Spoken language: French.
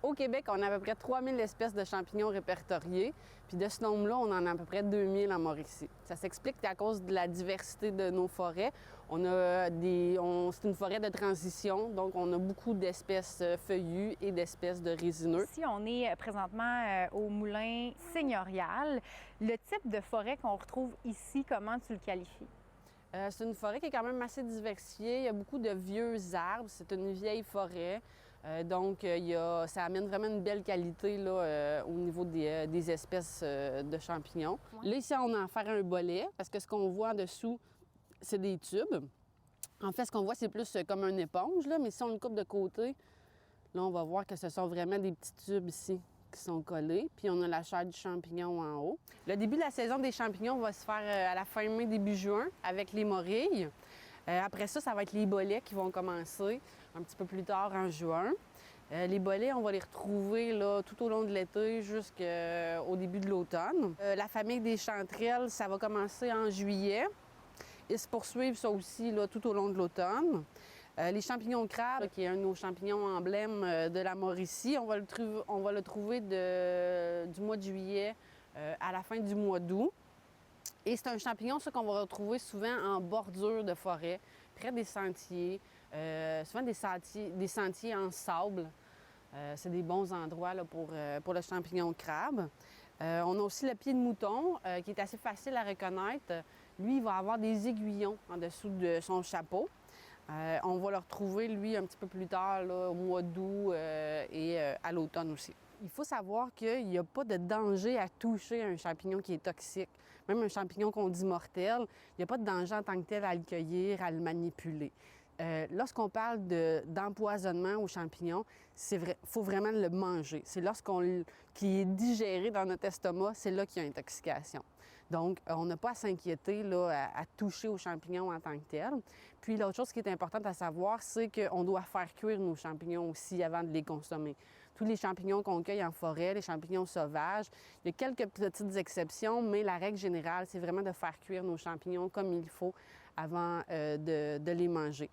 Au Québec, on a à peu près 3000 espèces de champignons répertoriées. Puis de ce nombre-là, on en a à peu près 2000 en Mauricie. Ça s'explique à cause de la diversité de nos forêts. C'est une forêt de transition, donc on a beaucoup d'espèces feuillues et d'espèces de résineux. Ici, on est présentement au moulin seigneurial. Le type de forêt qu'on retrouve ici, comment tu le qualifies? C'est une forêt qui est quand même assez diversifiée. Il y a beaucoup de vieux arbres. C'est une vieille forêt. Ça amène vraiment une belle qualité là, au niveau des espèces de champignons. Ouais. Là, ici, on a affaire à un bolet parce que ce qu'on voit en dessous, c'est des tubes. En fait, ce qu'on voit, c'est plus comme une éponge, là, mais si on le coupe de côté, là, on va voir que ce sont vraiment des petits tubes ici qui sont collés. Puis on a la chair du champignon en haut. Le début de la saison des champignons va se faire à la fin mai, début juin avec les morilles. Après ça, ça va être les bolets qui vont commencer un petit peu plus tard en juin. Les bolets, on va les retrouver là, tout au long de l'été jusqu'au début de l'automne. La famille des chanterelles, ça va commencer en juillet et se poursuivre ça aussi là, tout au long de l'automne. Les champignons de crabe, qui est un de nos champignons emblèmes de la Mauricie, on va le trouver du mois de juillet à la fin du mois d'août. Et c'est un champignon, ça, qu'on va retrouver souvent en bordure de forêt, près des sentiers, souvent des sentiers en sable. C'est des bons endroits là, pour le champignon de crabe. On a aussi le pied de mouton, qui est assez facile à reconnaître. Lui, il va avoir des aiguillons en dessous de son chapeau. On va le retrouver, lui, un petit peu plus tard, là, au mois d'août et à l'automne aussi. Il faut savoir qu'il n'y a pas de danger à toucher un champignon qui est toxique. Même un champignon qu'on dit mortel, il n'y a pas de danger en tant que tel à le cueillir, à le manipuler. Lorsqu'on parle d'empoisonnement aux champignons, il faut vraiment le manger. C'est qu'il est digéré dans notre estomac, c'est là qu'il y a intoxication. Donc, on n'a pas à s'inquiéter là, à toucher aux champignons en tant que tel. Puis, l'autre chose qui est importante à savoir, c'est qu'on doit faire cuire nos champignons aussi avant de les consommer. Tous les champignons qu'on cueille en forêt, les champignons sauvages, il y a quelques petites exceptions, mais la règle générale, c'est vraiment de faire cuire nos champignons comme il faut avant de les manger.